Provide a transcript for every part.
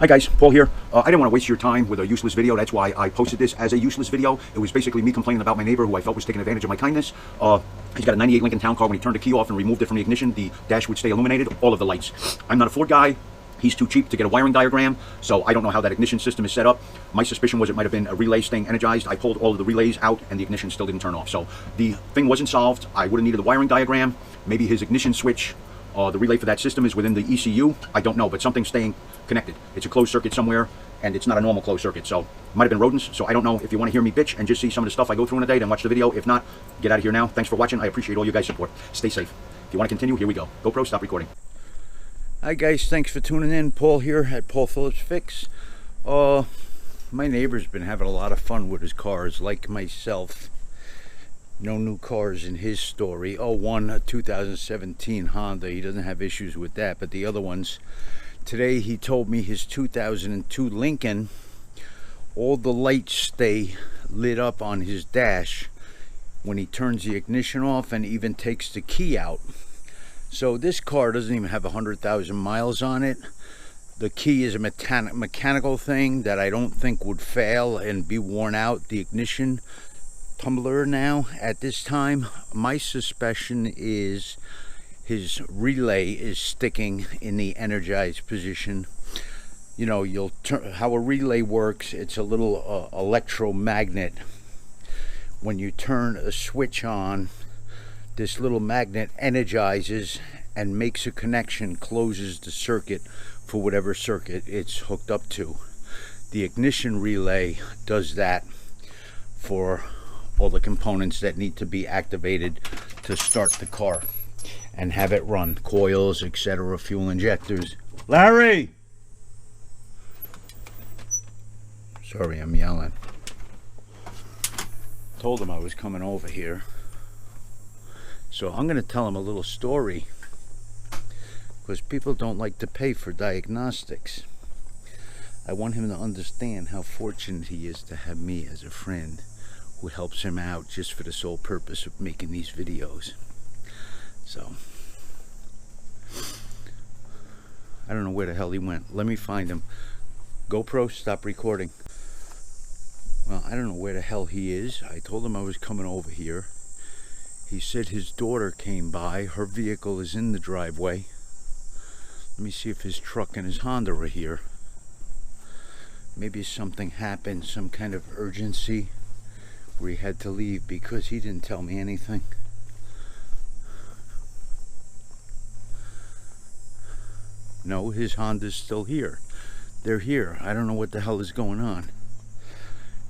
Hi guys, Paul here. I didn't want to waste your time with a useless video. That's why I posted this as a useless video. It was basically me complaining about my neighbor who I felt was taking advantage of my kindness. He's got a 98 Lincoln Town Car. When he turned the key off and removed it from the ignition, the dash would stay illuminated, all of the lights. I'm not a Ford guy. He's too cheap to get a wiring diagram, so I don't know how that ignition system is set up. My suspicion was it might have been a relay staying energized. I pulled all of the relays out and the ignition still didn't turn off. So the thing wasn't solved. I would have needed the wiring diagram. Maybe his ignition switch, the relay for that system is within the ECU. I don't know, but something's staying connected. It's a closed circuit somewhere, and it's not a normal closed circuit, so it might have been rodents. So I don't know. If you want to hear me bitch and just see some of the stuff I go through in a day, then watch the video. If not, get out of here now. Thanks for watching. I appreciate all you guys' support. Stay safe. If you want to continue, here we go. GoPro, stop recording. Hi guys, thanks for tuning in. Paul here at Paul Phillips Fix. My neighbor's been having a lot of fun with his cars, like myself. No new cars in his story. One, a 2017 Honda. He doesn't have issues with that, but the other ones. Today he told me his 2002 Lincoln, all the lights stay lit up on his dash when he turns the ignition off and even takes the key out. So this car doesn't even have 100,000 miles on it. The key is a mechanical thing that I don't think would fail and be worn out. The ignition tumbler now at this time, my suspicion is his relay is sticking in the energized position. You know, you'll turn how a relay works. It's a little electromagnet. When you turn a switch on, this little magnet energizes and makes a connection, closes the circuit for whatever circuit it's hooked up to. The ignition relay does that for all the components that need to be activated to start the car and have it run. Coils, etc., fuel injectors. Larry! Sorry, I'm yelling. Told him I was coming over here. So I'm going to tell him a little story, because people don't like to pay for diagnostics. I want him to understand how fortunate he is to have me as a friend who helps him out just for the sole purpose of making these videos. So I don't know where the hell he went. Let me find him. GoPro, stop recording. Well, I don't know where the hell he is. I told him I was coming over here. He said his daughter came by. Her vehicle is in the driveway. Let me see if his truck and his Honda are here. Maybe something happened, some kind of urgency where he had to leave, because he didn't tell me anything. No, his Honda's still here. They're here. I don't know what the hell is going on.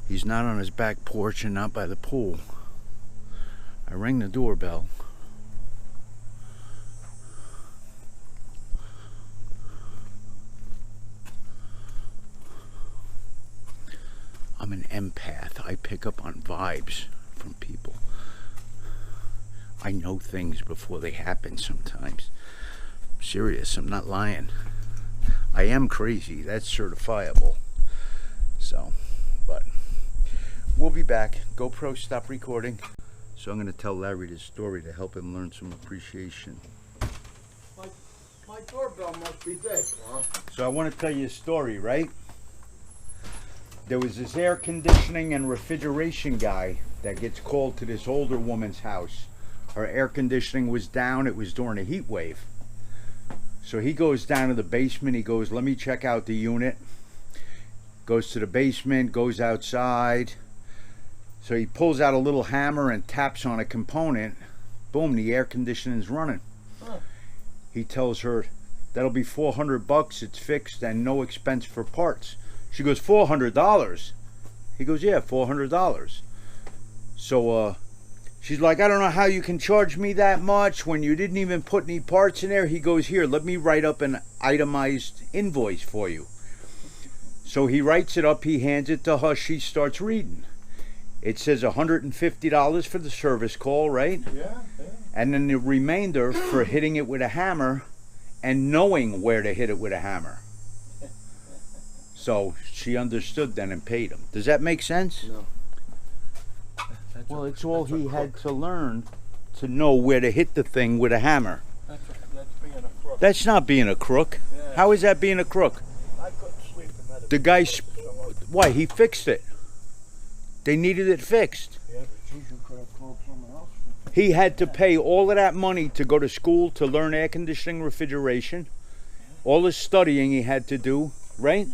He's not on his back porch and not by the pool. I rang the doorbell. I'm an empath. I pick up on vibes from people. I know things before they happen sometimes. I'm serious, I'm not lying. I am crazy, that's certifiable. So, but we'll be back. GoPro, stop recording. So I'm going to tell Larry this story to help him learn some appreciation. My doorbell must be dead, huh? So I want to tell you a story, right? There was this air conditioning and refrigeration guy that gets called to this older woman's house. Her air conditioning was down. It was during a heat wave. So he goes down to the basement. He goes, let me check out the unit. Goes to the basement, goes outside. So he pulls out a little hammer and taps on a component. Boom, the air conditioning's running. Huh. He tells her, that'll be $400. It's fixed and no expense for parts. She goes, $400? He goes, yeah, $400. So she's like, I don't know how you can charge me that much when you didn't even put any parts in there. He goes, here, let me write up an itemized invoice for you. So he writes it up, he hands it to her, she starts reading. It says $150 for the service call, right? Yeah. And then the remainder for hitting it with a hammer and knowing where to hit it with a hammer. So she understood then and paid him. Does that make sense? No. Well, it's all he had to learn to know where to hit the thing with a hammer. That's being a crook. That's not being a crook. Yeah. How is that being a crook? I couldn't sleep The guy, why? He fixed it. They needed it fixed. Yeah, but geez, you could have called someone else. He had to pay all of that money to go to school to learn air conditioning, refrigeration. All the studying he had to do, right?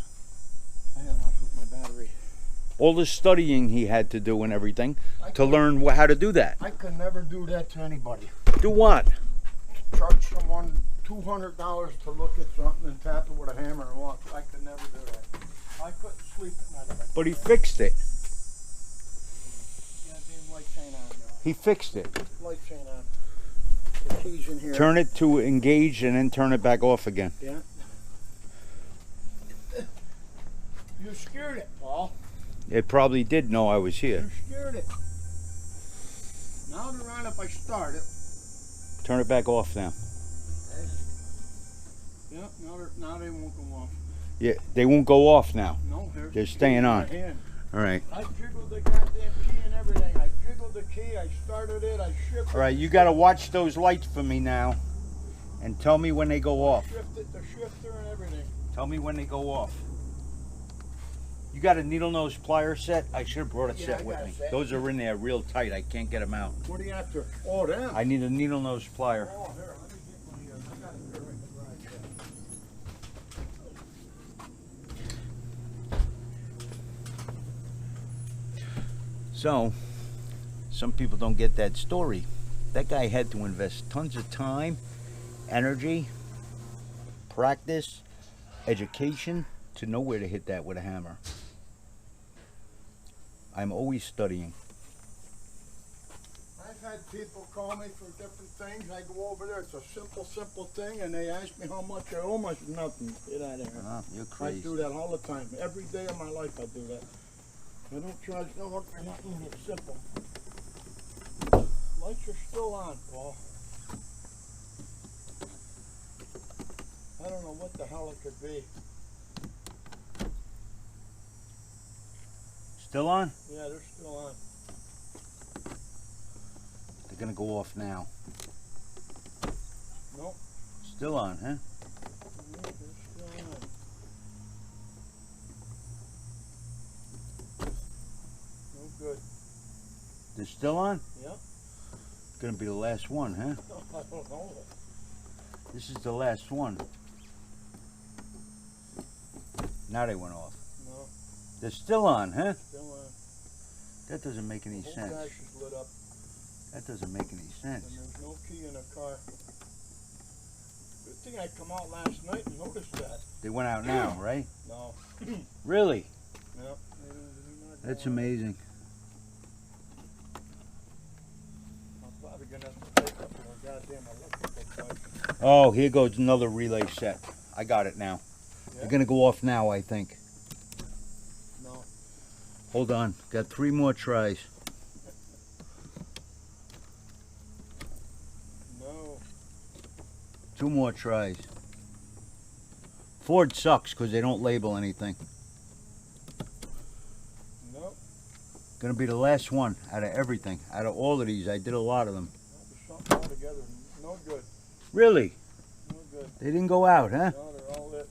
I have not hooked my battery. All the studying he had to do and everything to learn how to do that. I could never do that to anybody. Do what? Charge someone $200 to look at something and tap it with a hammer and walk. I could never do that. I couldn't sleep at night if I But he fixed it. goddamn lights ain't on, y'all. He fixed it. Lights ain't on. The key's in here. Turn it to engage and then turn it back off again. Yeah. You scared it, Paul. It probably did know I was here. You scared it. Now they're on if I start it. Turn it back off now. Yeah, now they won't go off. Yeah, they won't go off now. No, here's They're the key staying in my on. hand. All right. I jiggled the goddamn key and everything. I jiggled the key, I started it, I shifted All right, you got to watch those lights for me now and tell me when they go off. shifted the shifter and everything. Tell me when they go off. You got a needle nose plier set? I should have brought a Yeah, set I with got a me. set. Those are in there real tight. I can't get them out. What are you after? Oh, them. I need a needle nose plier. Oh, here, let me get one here. I got it here right in the garage here. So, some people don't get that story. That guy had to invest tons of time, energy, practice, education to know where to hit that with a hammer. I'm always studying. I've had people call me for different things. I go over there. It's a simple thing, and they ask me how much I owe them. I said, nothing. Get out of here. Oh, you're I crazy. do that all the time. Every day of my life I do that. I don't charge no work for nothing. It's simple. Lights are still on, Paul. I don't know what the hell it could be. Still on? Yeah, they're still on. They're gonna go off now. Nope. Still on, huh? Nope, they're still on. No good. They're still on? Yep. Gonna be the last one, huh? I don't know. This is the last one. Now they went off. No, They're still on, huh? still on. That doesn't make any The whole sense. dash is lit up, That doesn't make any sense. and there's no key in the car. Good thing I come out last night and noticed that. They went out now, right? No. Really? Yep. That's amazing. I'm probably gonna have to take up more goddamn electrical plug. Oh, here goes another relay set. I got it now. Yeah? They're gonna go off now, I think. No. Hold on. Got 3 more tries. No. 2 more tries. Ford sucks because they don't label anything. Nope. Gonna be the last one out of everything. Out of all of these, I did a lot of them. There's something altogether. No good. Really? No good. They didn't go out, huh? No, they're all lit.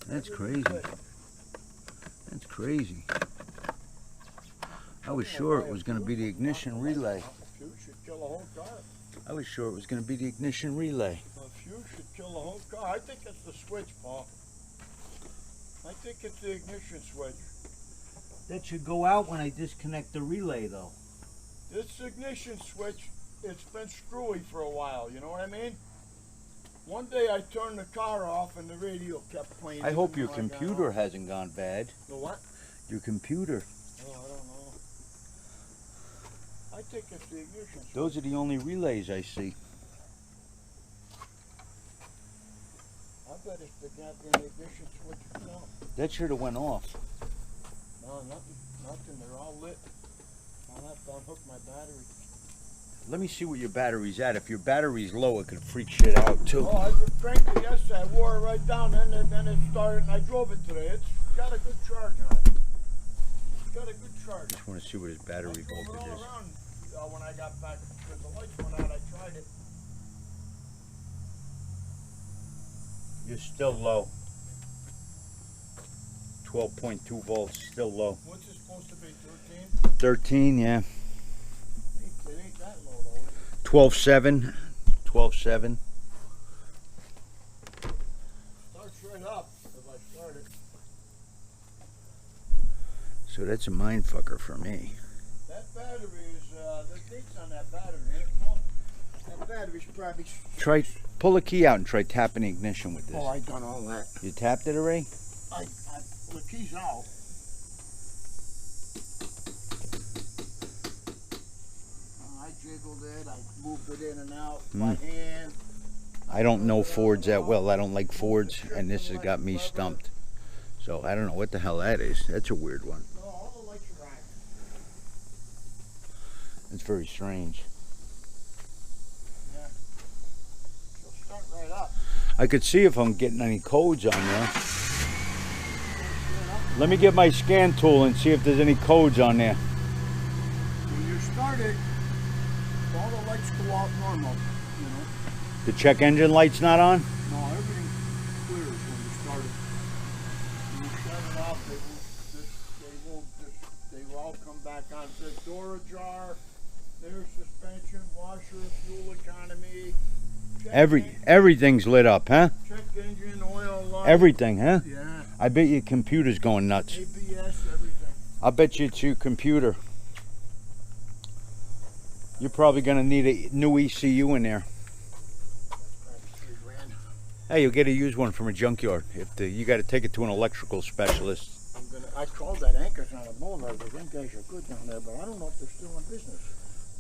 That's crazy. Everything's lit. That's crazy. I was sure it was gonna be the ignition relay. A fuse should kill the whole car. I was sure it was gonna be the ignition relay. A fuse should kill the whole car. I think it's the switch, Paul. I think it's the ignition switch. That should go out when I disconnect the relay, though. This ignition switch, it's been screwy for a while, you know what I mean? One day I turned the car off and the radio kept playing. I hope even your though I got computer off. hasn't gone bad. The what? Your computer. Oh, I don't know. I think it's the ignition switch. Those are the only relays I see. I bet it's the goddamn ignition switch. No, That should have went off. no, nothing. They're all lit. I'll have to unhook my battery. Let me see what your battery's at. If your battery's low, it could freak shit out too. Oh, I cranked it yesterday. I wore it right down, and then it started, and I drove it today. It's got a good charge on it. It's got a good charge. Just want to see what his battery I drove it voltage all is. around when I got back because the lights went out. I tried it. You're still low. 12.2 volts, still low. What's it supposed to be, 13? 13, yeah. It ain't that low though, is it? 12.7. 12.7. Starts right up if I start it. So that's a mind fucker for me. That battery is, the date's on that battery, ain't it? That battery's probably... Try, pull the key out and try tapping the ignition with this. Oh, I done all that. You tapped it already? The key's out. I jiggled it, I moved it in and out by hand. I don't know Fords that well. I don't like Fords, and this has got me stumped. So I don't know what the hell that is. That's a weird one. No, all the lights are on. It's very strange. Yeah. She'll start right up. I could see if I'm getting any codes on there. Let me get my scan tool and see if there's any codes on there. When you start it, all the lights go out normal, you know. The check engine light's not on? No, everything clears when you start it. When you shut it off, they will all come back on. It says door ajar, there's suspension, washer, fuel economy. Everything's lit up, huh? Check engine, oil, light. Everything, huh? Yeah. I bet your computer's going nuts. ABS, everything. I bet you it's your computer. You're probably gonna need a new ECU in there. $3 grand. Hey, you'll get a used one from a junkyard. You got to take it to an electrical specialist. I called that Anchors on the boulevard. Them guys are good down there, but I don't know if they're still in business.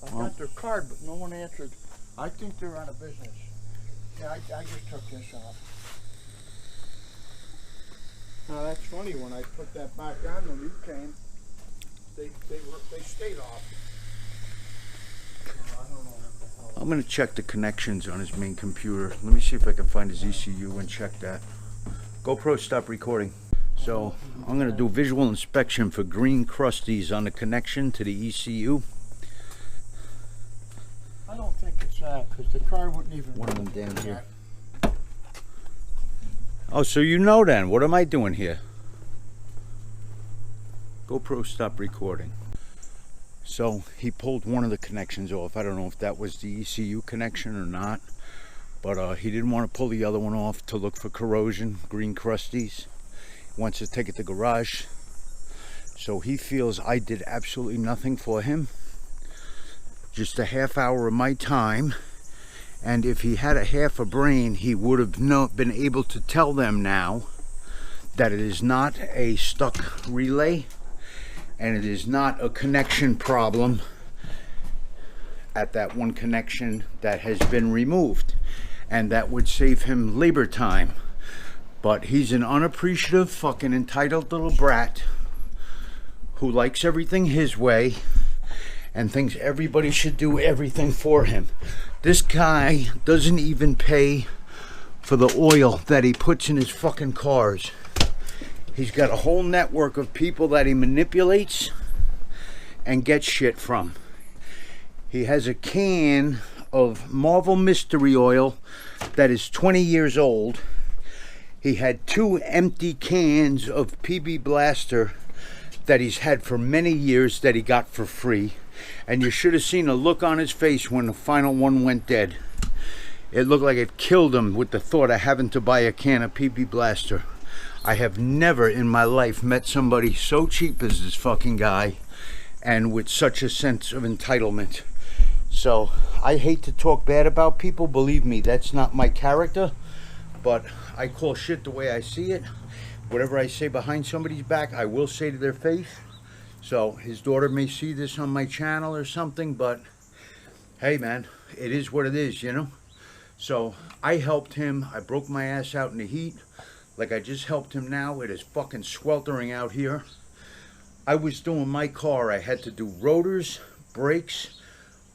I got their card, but no one answered. I think they're out of business. Yeah, I just took this off. Now that's funny. When I put that back on when you came, they stayed off. I don't know what the hell. I'm gonna check the connections on his main computer. Let me see if I can find his ECU and check that. GoPro, stop recording. So I'm gonna do visual inspection for green crusties on the connection to the ECU. I don't think it's that because the car wouldn't even. One of them down here. Oh, so you know then. What am I doing here? GoPro, stop recording. So he pulled one of the connections off. I don't know if that was the ECU connection or not, but he didn't want to pull the other one off to look for corrosion, green crusties. He wants to take it to the garage. So he feels I did absolutely nothing for him. Just a half hour of my time. And if he had a half a brain, he would have been able to tell them now that it is not a stuck relay and it is not a connection problem at that one connection that has been removed, and that would save him labor time. But he's an unappreciative, fucking entitled little brat who likes everything his way and thinks everybody should do everything for him. This guy doesn't even pay for the oil that he puts in his fucking cars. He's got a whole network of people that he manipulates and gets shit from. He has a can of Marvel Mystery Oil that is 20 years old. He had 2 empty cans of PB Blaster that he's had for many years that he got for free. And you should have seen the look on his face when the final one went dead. It looked like it killed him with the thought of having to buy a can of PB Blaster. I have never in my life met somebody so cheap as this fucking guy and with such a sense of entitlement. So I hate to talk bad about people. Believe me, that's not my character. But I call shit the way I see it. Whatever I say behind somebody's back, I will say to their face. So his daughter may see this on my channel or something, but hey man, it is what it is, you know? So I helped him. I broke my ass out in the heat like I just helped him now. It is fucking sweltering out here. I was doing my car. I had to do rotors, brakes,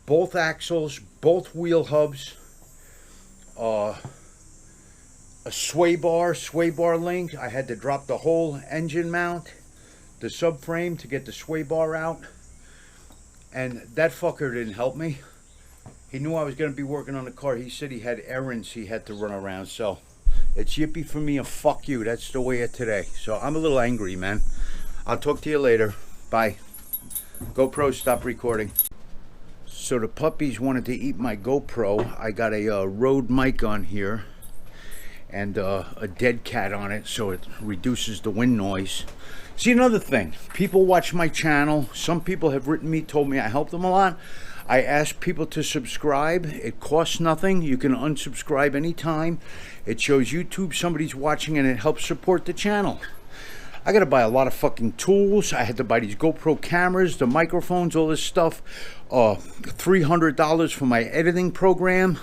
both axles, both wheel hubs, a sway bar link. I had to drop the whole engine mount, the subframe to get the sway bar out, and that fucker didn't help me. He knew I was going to be working on the car. He said he had errands he had to run around, so It's yippee for me and fuck you. That's the way of today. So I'm a little angry, man. I'll talk to you later. Bye. GoPro, stop recording. So the puppies wanted to eat my GoPro. I got a Rode mic on here and a dead cat on it, so it reduces the wind noise. See, another thing, people watch my channel. Some people have written me, told me I help them a lot. I ask people to subscribe. It costs nothing. You can unsubscribe anytime. It shows YouTube somebody's watching and it helps support the channel. I gotta buy a lot of fucking tools. I had to buy these GoPro cameras, the microphones, all this stuff. $300 for my editing program.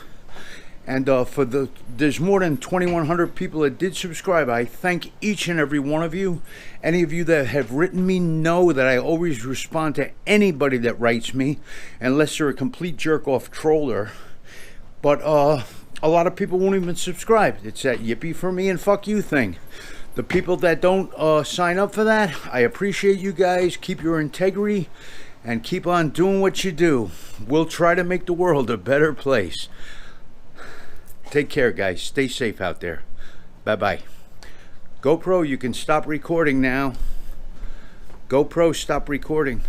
And there's more than 2,100 people that did subscribe. I thank each and every one of you. Any of you that have written me know that I always respond to anybody that writes me, unless they're a complete jerk-off troller. But a lot of people won't even subscribe. It's that yippee for me and fuck you thing. The people that don't sign up for that, I appreciate you guys. Keep your integrity and keep on doing what you do. We'll try to make the world a better place. Take care, guys. Stay safe out there. Bye-bye. GoPro, you can stop recording now. GoPro, stop recording.